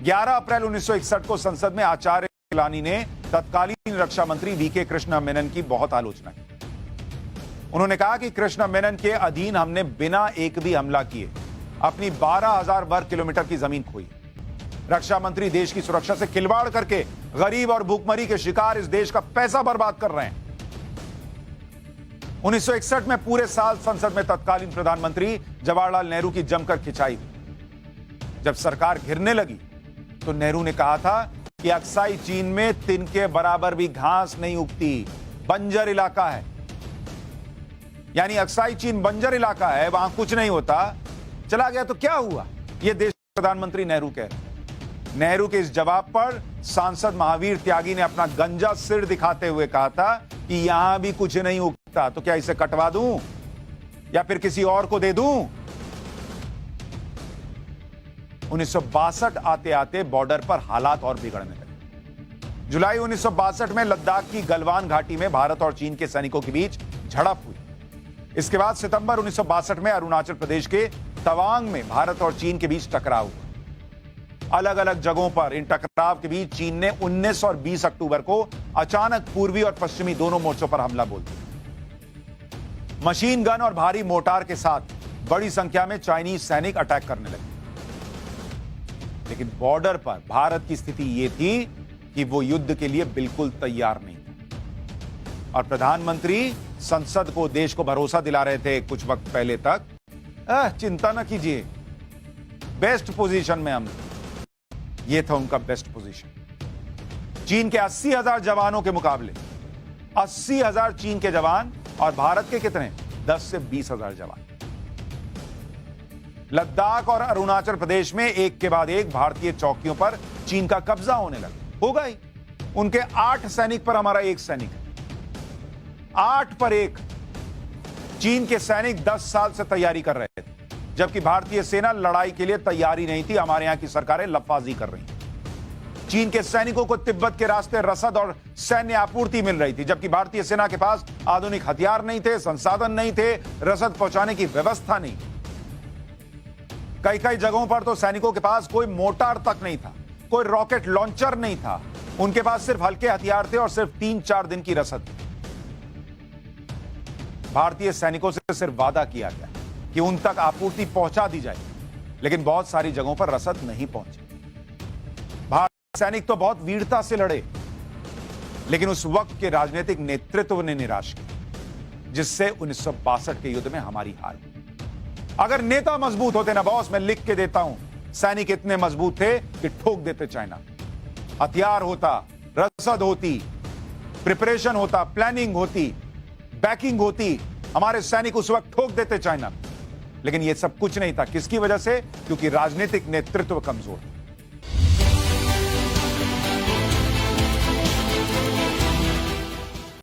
11 अप्रैल 1961 को संसद में आचार्य कृपलानी ने तत्कालीन रक्षा मंत्री वीके कृष्ण मेनन की बहुत आलोचना की। उन्होंने कहा कि कृष्ण मेनन के अधीन हमने बिना एक भी हमला किए अपनी 12,000 वर्ग किलोमीटर की जमीन खोई। रक्षा मंत्री देश की सुरक्षा से खिलवाड़ करके गरीब और भूखमरी के शिकार इस देश का पैसा बर्बाद कर रहे हैं। 1961 में पूरे साल संसद में तत्कालीन प्रधानमंत्री जवाहरलाल नेहरू की जमकर खिंचाई हुई। जब सरकार घिरने लगी तो नेहरू ने कहा था कि अक्साई चीन में तिनके बराबर भी घास नहीं उगती, बंजर इलाका है। यानी अक्साई चीन बंजर इलाका है, वहां कुछ नहीं होता। चला गया तो क्या हुआ, यह देश प्रधानमंत्री नेहरू कह रहे। नेहरू के इस जवाब पर सांसद महावीर त्यागी ने अपना गंजा सिर दिखाते हुए कहा था कि यहां भी कुछ नहीं उगता, तो क्या इसे कटवा दूं या फिर किसी और को दे दूं। 1962 आते आते बॉर्डर पर हालात और बिगड़ने लगे। जुलाई 1962 में लद्दाख की गलवान घाटी में भारत और चीन के सैनिकों के बीच झड़प हुई। इसके बाद सितंबर 1962 में अरुणाचल प्रदेश के तवांग में भारत और चीन के बीच टकराव हुआ। अलग अलग जगहों पर इन टकराव के बीच चीन ने 19 और 20 अक्टूबर को अचानक पूर्वी और पश्चिमी दोनों मोर्चों पर हमला बोल दिया। मशीन गन और भारी मोर्टार के साथ बड़ी संख्या में चाइनीज सैनिक अटैक करने लगे। लेकिन बॉर्डर पर भारत की स्थिति यह थी कि वो युद्ध के लिए बिल्कुल तैयार नहीं था। और प्रधानमंत्री संसद को, देश को भरोसा दिला रहे थे कुछ वक्त पहले तक, चिंता न कीजिए, बेस्ट पोजीशन में हम। यह था उनका बेस्ट पोजीशन। चीन के 80,000 जवानों के मुकाबले 80,000 चीन के जवान और भारत के कितने 10 से 20,000 जवान। लद्दाख और अरुणाचल प्रदेश में एक के बाद एक भारतीय चौकियों पर चीन का कब्जा होने लगा। होगा ही। उनके 8 सैनिक पर हमारा 1 सैनिक है। 8 पर 1। चीन के सैनिक 10 साल से तैयारी कर रहे थे, जबकि भारतीय सेना लड़ाई के लिए तैयारी नहीं थी। हमारे यहां की सरकारें लफाजी कर रही थी। चीन के सैनिकों को तिब्बत के रास्ते रसद और सैन्य आपूर्ति मिल रही थी, जबकि भारतीय सेना के पास आधुनिक हथियार नहीं थे, संसाधन नहीं थे, रसद पहुंचाने की व्यवस्था नहीं। कई कई जगहों पर तो सैनिकों के पास कोई मोर्टार तक नहीं था, कोई रॉकेट लॉन्चर नहीं था। उनके पास सिर्फ हल्के हथियार थे और सिर्फ 3-4 दिन की रसद थी। भारतीय सैनिकों से सिर्फ वादा किया गया कि उन तक आपूर्ति पहुंचा दी जाए, लेकिन बहुत सारी जगहों पर रसद नहीं पहुंची। भारतीय सैनिक तो बहुत वीरता से लड़े, लेकिन उस वक्त के राजनीतिक नेतृत्व ने निराश किया, जिससे 1962 के युद्ध में हमारी हार हुई। अगर नेता मजबूत होते ना बॉस, मैं लिख के देता हूं, सैनिक इतने मजबूत थे कि ठोक देते चाइना। हथियार होता, रसद होती, प्रिपरेशन होता, प्लानिंग होती, बैकिंग होती, हमारे सैनिक उस वक्त ठोक देते चाइना। लेकिन यह सब कुछ नहीं था। किसकी वजह से? क्योंकि राजनीतिक नेतृत्व कमजोर था।